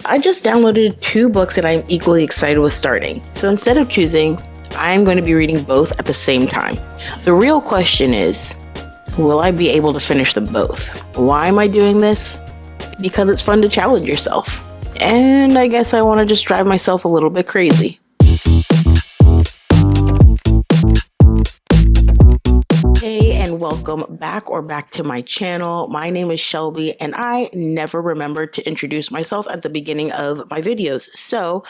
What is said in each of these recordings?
I just downloaded 2 books that I'm equally excited with starting. So instead of choosing, I'm going to be reading both at the same time. The real question is, will I be able to finish them both? Why am I doing this? Because it's fun to challenge yourself. And I guess I want to just drive myself a little bit crazy. Hey, and welcome back to my channel. My name is Shelby, and I never remember to introduce myself at the beginning of my videos. So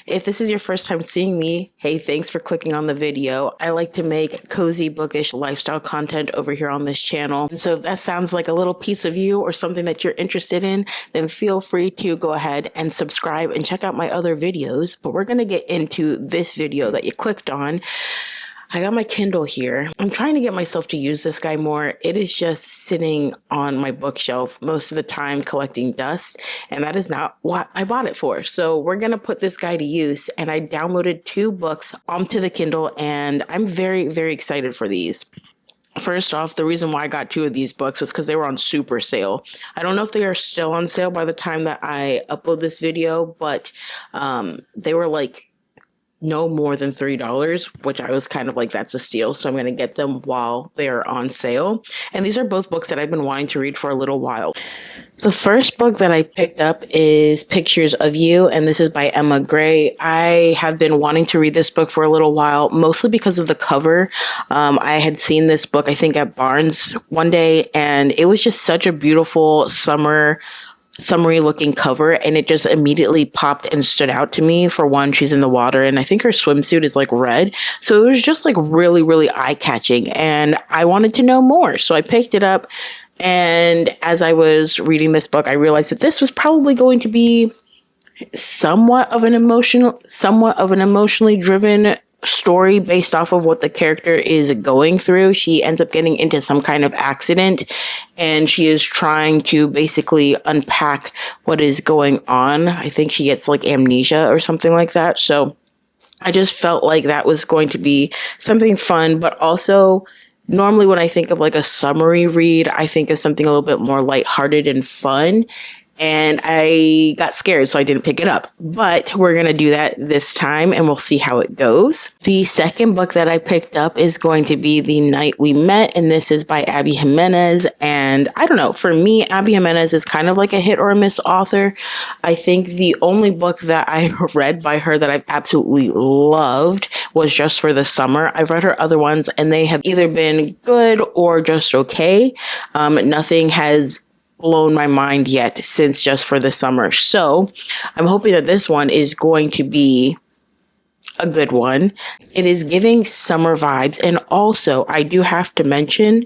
if this is your first time seeing me, hey, thanks for clicking on the video. I like to make cozy, bookish lifestyle content over here on this channel. And so if that sounds like a little piece of you or something that you're interested in, then feel free to go ahead and subscribe and check out my other videos. But we're going to get into this video that you clicked on. I got my Kindle here. I'm trying to get myself to use this guy more. It is just sitting on my bookshelf most of the time collecting dust, and that is not what I bought it for. So we're going to put this guy to use, and I downloaded 2 books onto the Kindle, and I'm very, very excited for these. First off, the reason why I got 2 of these books was because they were on super sale. I don't know if they are still on sale by the time that I upload this video, but they were like no more than $3, which I was kind of like, that's a steal. So I'm going to get them while they're on sale. And these are both books that I've been wanting to read for a little while. The first book that I picked up is Pictures of You, and this is by Emma Gray. I have been wanting to read this book for a little while, mostly because of the cover. I had seen this book, I think, at Barnes one day, and it was just such a beautiful summery looking cover, and it just immediately popped and stood out to me. For one, she's in the water, and I think her swimsuit is like red, so it was just like really, really eye-catching, and I wanted to know more, so I picked it up. And as I was reading this book, I realized that this was probably going to be somewhat of an emotionally driven story based off of what the character is going through. She ends up getting into some kind of accident, and she is trying to basically unpack what is going on. I think she gets like amnesia or something like that. So I just felt like that was going to be something fun, but also normally when I think of like a summary read, I think of something a little bit more lighthearted and fun. And I got scared, so I didn't pick it up. But we're going to do that this time, and we'll see how it goes. The second book that I picked up is going to be The Night We Met, and this is by Abby Jimenez. And I don't know, for me, Abby Jimenez is kind of like a hit or a miss author. I think the only book that I read by her that I've absolutely loved was Just for the Summer. I've read her other ones, and they have either been good or just okay. Nothing has blown my mind yet since Just for the Summer. So I'm hoping that this one is going to be a good one. It is giving summer vibes. And also, I do have to mention,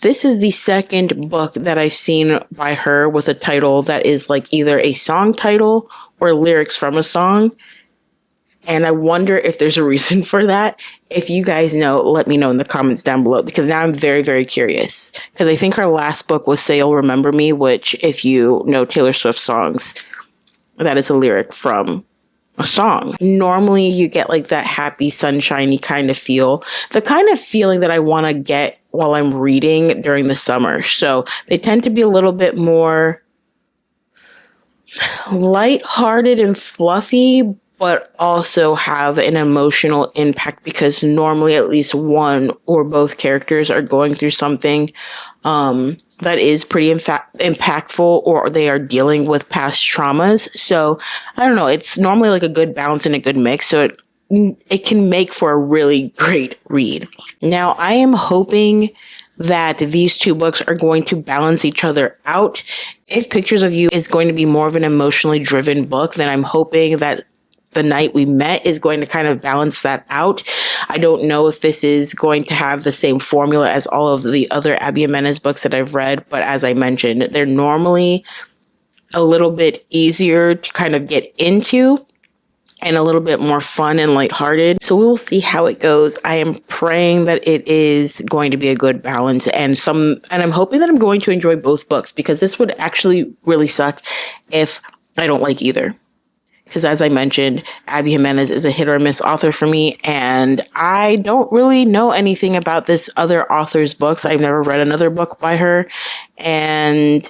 this is the second book that I've seen by her with a title that is like either a song title or lyrics from a song. And I wonder if there's a reason for that. If you guys know, let me know in the comments down below, because now I'm very, very curious. Because I think her last book was Say You'll Remember Me, which, if you know Taylor Swift songs, that is a lyric from a song. Normally you get like that happy, sunshiny kind of feel, the kind of feeling that I want to get while I'm reading during the summer. So they tend to be a little bit more lighthearted and fluffy, but also have an emotional impact, because normally at least one or both characters are going through something that is pretty impactful, or they are dealing with past traumas. So I don't know, it's normally like a good balance and a good mix. So it can make for a really great read. Now, I am hoping that these 2 books are going to balance each other out. If Pictures of You is going to be more of an emotionally driven book, then I'm hoping that The Night We Met is going to kind of balance that out. I don't know if this is going to have the same formula as all of the other Abby Jimenez books that I've read, but as I mentioned, they're normally a little bit easier to kind of get into and a little bit more fun and lighthearted. So we will see how it goes. I am praying that it is going to be a good balance, and I'm hoping that I'm going to enjoy both books, because this would actually really suck if I don't like either. Because as I mentioned, Abby Jimenez is a hit or miss author for me, and I don't really know anything about this other author's books. I've never read another book by her, and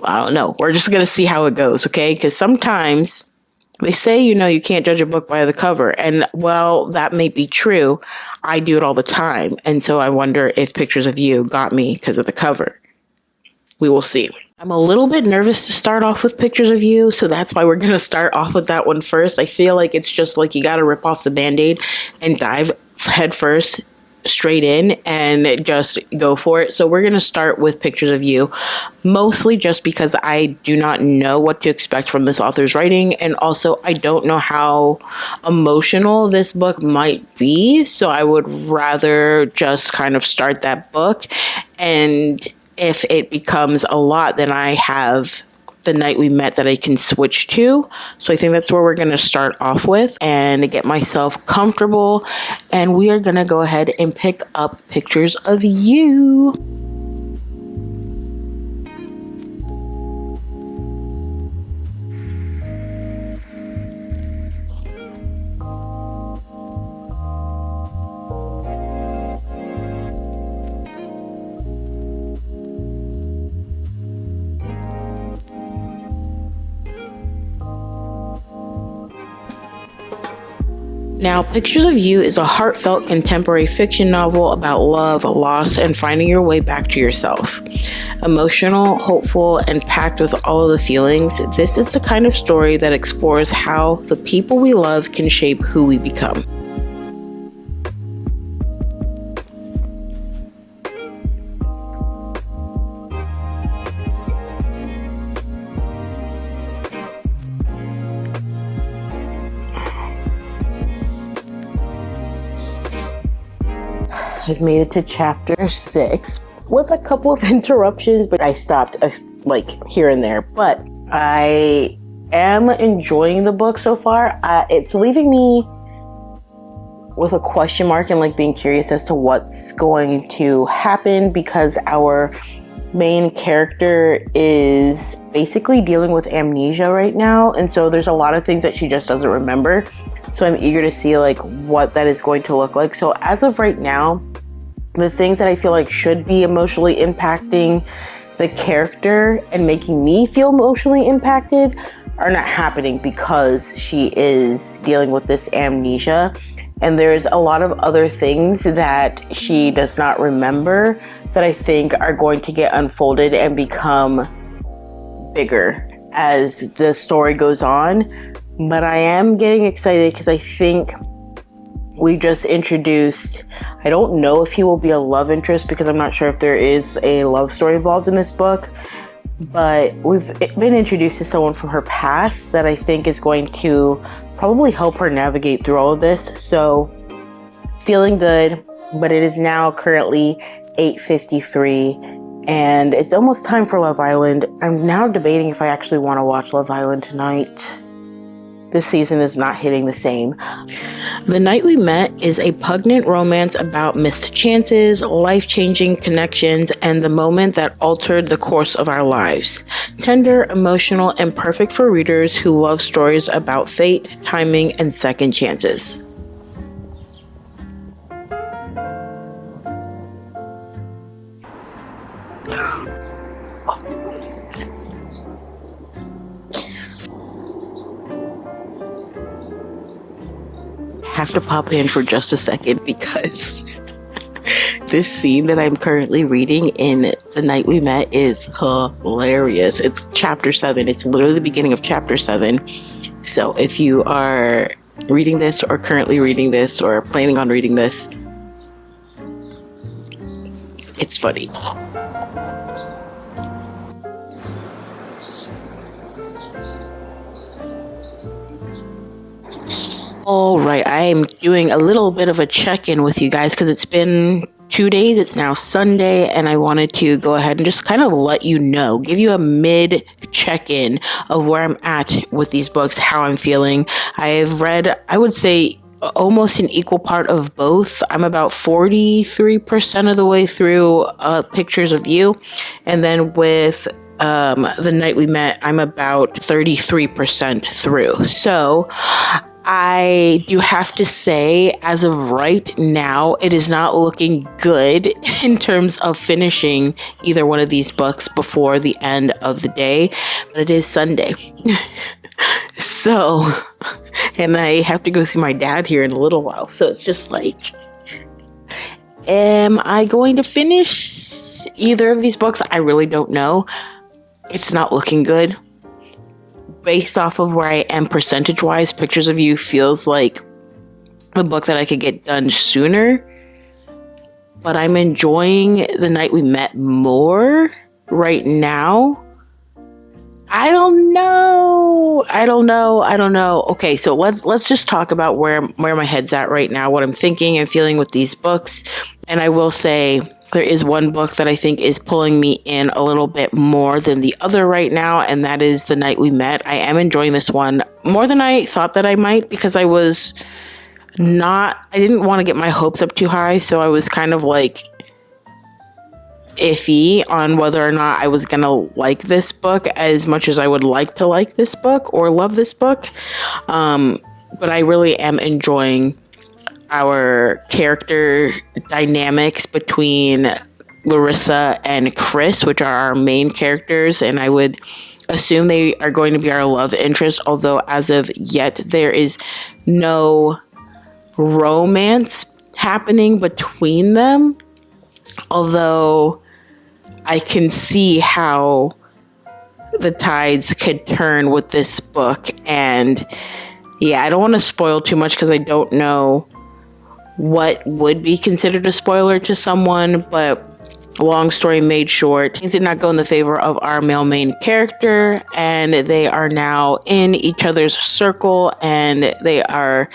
I don't know. We're just going to see how it goes, okay? Because sometimes they say, you can't judge a book by the cover. And while that may be true, I do it all the time. And so I wonder if Pictures of You got me because of the cover. We will see. I'm a little bit nervous to start off with Pictures of You, so that's why we're going to start off with that one first. I feel like it's just like you got to rip off the Band-Aid and dive head first straight in and just go for it. So we're going to start with Pictures of You, mostly just because I do not know what to expect from this author's writing, and also I don't know how emotional this book might be, so I would rather just kind of start that book, and if it becomes a lot, then I have The Night We Met that I can switch to. So I think that's where we're going to start off with and get myself comfortable. And we are going to go ahead and pick up Pictures of You. Now, Pictures of You is a heartfelt contemporary fiction novel about love, loss, and finding your way back to yourself. Emotional, hopeful, and packed with all of the feelings, this is the kind of story that explores how the people we love can shape who we become. I've made it to chapter 6 with a couple of interruptions, but I stopped here and there. But I am enjoying the book so far. It's leaving me with a question mark and being curious as to what's going to happen, because our main character is basically dealing with amnesia right now, and so there's a lot of things that she just doesn't remember. So I'm eager to see what that is going to look like. So as of right now, the things that I feel like should be emotionally impacting the character and making me feel emotionally impacted are not happening because she is dealing with this amnesia. And there's a lot of other things that she does not remember that I think are going to get unfolded and become bigger as the story goes on. But I am getting excited because I think we just introduced, I don't know if he will be a love interest because I'm not sure if there is a love story involved in this book, but we've been introduced to someone from her past that I think is going to probably help her navigate through all of this. So feeling good, but it is now currently 8:53 and it's almost time for Love Island. I'm now debating if I actually want to watch Love Island tonight. This season is not hitting the same. The Night We Met is a poignant romance about missed chances, life-changing connections, and the moment that altered the course of our lives. Tender, emotional, and perfect for readers who love stories about fate, timing, and second chances. Have to pop in for just a second because this scene that I'm currently reading in The Night We Met is hilarious. It's chapter 7. It's literally the beginning of chapter 7. So if you are reading this or currently reading this or planning on reading this, it's funny. All right, I am doing a little bit of a check-in with you guys because it's been 2 days. It's now Sunday, and I wanted to go ahead and just kind of let you know, give you a mid check-in of where I'm at with these books, how I'm feeling. I've read, I would say, almost an equal part of both. I'm about 43% of the way through Pictures of You, and then with The Night We Met, I'm about 33% through. So I do have to say, as of right now, it is not looking good in terms of finishing either one of these books before the end of the day, but it is Sunday. So, and I have to go see my dad here in a little while, so it's just like, am I going to finish either of these books? I really don't know. It's not looking good. Based off of where I am percentage-wise, Pictures of You feels like a book that I could get done sooner. But I'm enjoying The Night We Met more right now. I don't know. Okay, so let's just talk about where my head's at right now, what I'm thinking and feeling with these books. And I will say, there is one book that I think is pulling me in a little bit more than the other right now, and that is The Night We Met. I am enjoying this one more than I thought that I might, because I didn't want to get my hopes up too high, so I was kind of like iffy on whether or not I was gonna like this book as much as I would like to like this book or love this book. But I really am enjoying our character dynamics between Larissa and Chris, which are our main characters, and I would assume they are going to be our love interest, although as of yet there is no romance happening between them, although I can see how the tides could turn with this book. And yeah, I don't want to spoil too much because I don't know what would be considered a spoiler to someone, but long story made short, things did not go in the favor of our male main character, and they are now in each other's circle, and they are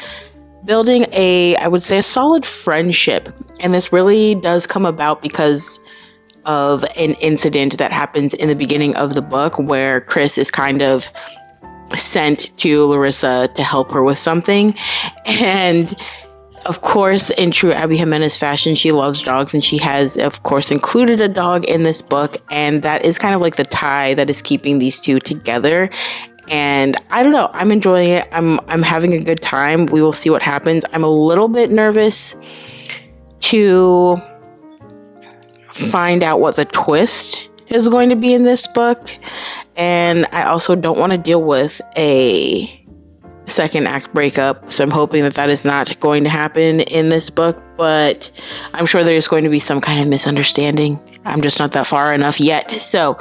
building I would say, a solid friendship. And this really does come about because of an incident that happens in the beginning of the book where Chris is kind of sent to Larissa to help her with something. And of course, in true Abby Jimenez fashion, she loves dogs, and she has, of course, included a dog in this book. And that is kind of like the tie that is keeping these two together. And I don't know, I'm enjoying it. I'm having a good time. We will see what happens. I'm a little bit nervous to find out what the twist is going to be in this book. And I also don't want to deal with a second act breakup, so I'm hoping that is not going to happen in this book, but I'm sure there's going to be some kind of misunderstanding. I'm just not that far enough yet. So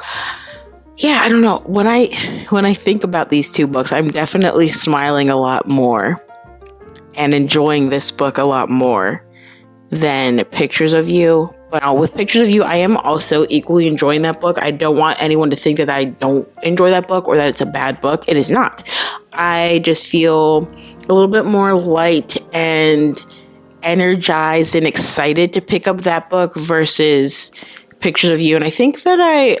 yeah, I don't know, when I think about these two books, I'm definitely smiling a lot more and enjoying this book a lot more than Pictures of You. But with Pictures of You, I am also equally enjoying that book. I don't want anyone to think that I don't enjoy that book or that it's a bad book. It is not. I just feel a little bit more light and energized and excited to pick up that book versus Pictures of You. And I think that I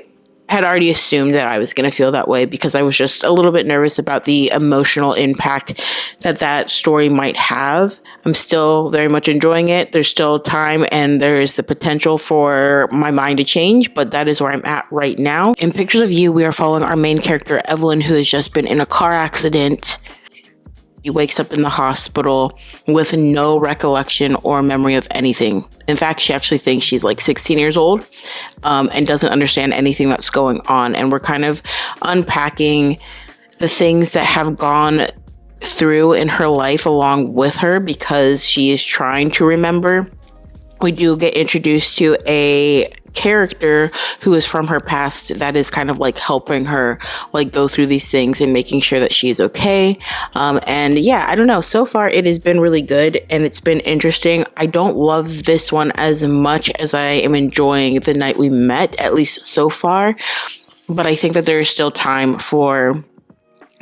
had already assumed that I was going to feel that way because I was just a little bit nervous about the emotional impact that story might have. I'm still very much enjoying it. There's still time and there is the potential for my mind to change, but that is where I'm at right now. In Pictures of You, we are following our main character, Evelyn, who has just been in a car accident. He wakes up in the hospital with no recollection or memory of anything. In fact, she actually thinks she's like 16 years old and doesn't understand anything that's going on. And we're kind of unpacking the things that have gone through in her life along with her because she is trying to remember. We do get introduced to a character who is from her past that is kind of like helping her like go through these things and making sure that she's okay. And yeah, I don't know. So far, it has been really good and it's been interesting. I don't love this one as much as I am enjoying The Night We Met, at least so far. But I think that there is still time for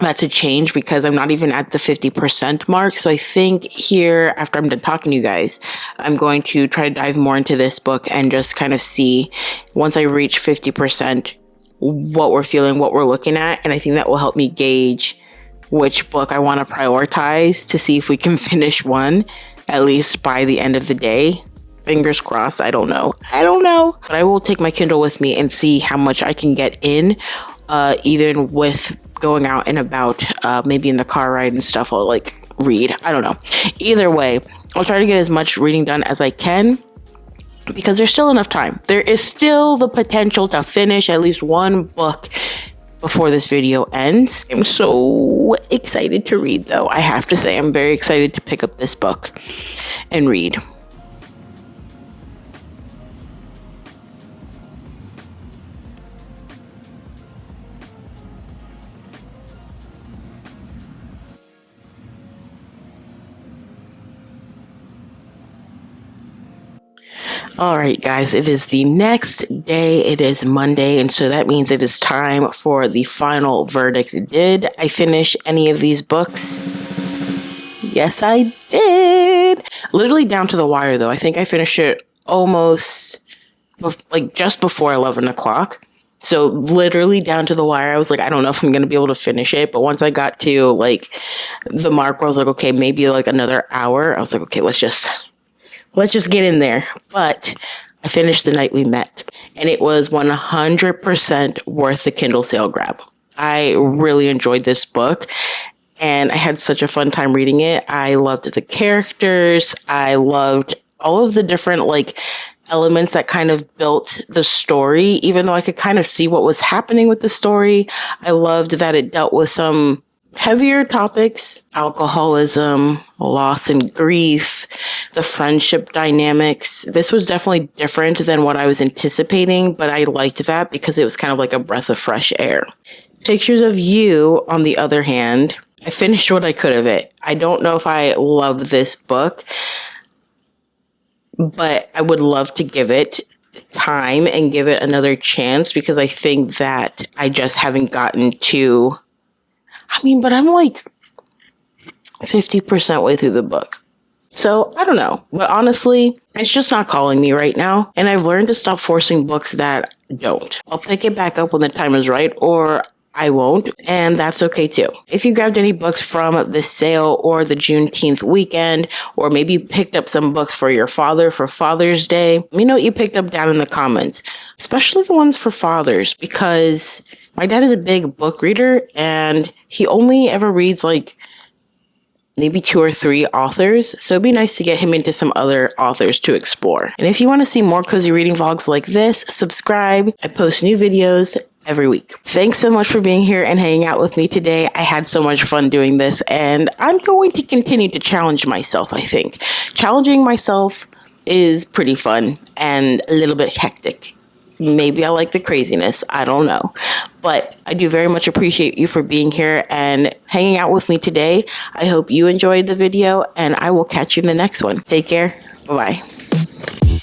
that to change because I'm not even at the 50% mark. So I think here, after I'm done talking to you guys, I'm going to try to dive more into this book and just kind of see, once I reach 50%, what we're feeling, what we're looking at. And I think that will help me gauge which book I want to prioritize to see if we can finish one, at least by the end of the day. Fingers crossed. I don't know. But I will take my Kindle with me and see how much I can get in, even with going out and about, maybe in the car ride and stuff. I'll like read. I don't know. Either way, I'll try to get as much reading done as I can, because there's still enough time. There is still the potential to finish at least one book before this video ends. I'm so excited to read, though. I have to say, I'm very excited to pick up this book and read. All right, guys, it is the next day. It is Monday, and so that means it is time for the final verdict. Did I finish any of these books? Yes, I did. Literally down to the wire, though. I think I finished it almost like just before 11 o'clock. So literally down to the wire. I was like, I don't know if I'm going to be able to finish it. But once I got to like the mark where I was like, okay, maybe like another hour, I was like, okay, let's just get in there. But I finished The Night We Met, and it was 100% worth the Kindle sale grab. I really enjoyed this book, and I had such a fun time reading it. I loved the characters. I loved all of the different like elements that kind of built the story, even though I could kind of see what was happening with the story. I loved that it dealt with some heavier topics: alcoholism, loss and grief, the friendship dynamics. This was definitely different than what I was anticipating, but I liked that because it was kind of like a breath of fresh air. Pictures of You, on the other hand, I finished what I could of it. I don't know if I love this book, but I would love to give it time and give it another chance, because I think that I just haven't gotten to... but I'm like 50% way through the book. So I don't know. But honestly, it's just not calling me right now. And I've learned to stop forcing books that don't. I'll pick it back up when the time is right, or I won't. And that's okay too. If you grabbed any books from the sale or the Juneteenth weekend, or maybe you picked up some books for your father for Father's Day, let me know what you picked up down in the comments, especially the ones for fathers, because my dad is a big book reader, and he only ever reads like maybe 2 or 3 authors. So it'd be nice to get him into some other authors to explore. And if you want to see more cozy reading vlogs like this, subscribe. I post new videos every week. Thanks so much for being here and hanging out with me today. I had so much fun doing this, and I'm going to continue to challenge myself, I think. Challenging myself is pretty fun and a little bit hectic. Maybe I like the craziness. I don't know. But I do very much appreciate you for being here and hanging out with me today. I hope you enjoyed the video, and I will catch you in the next one. Take care. Bye-bye.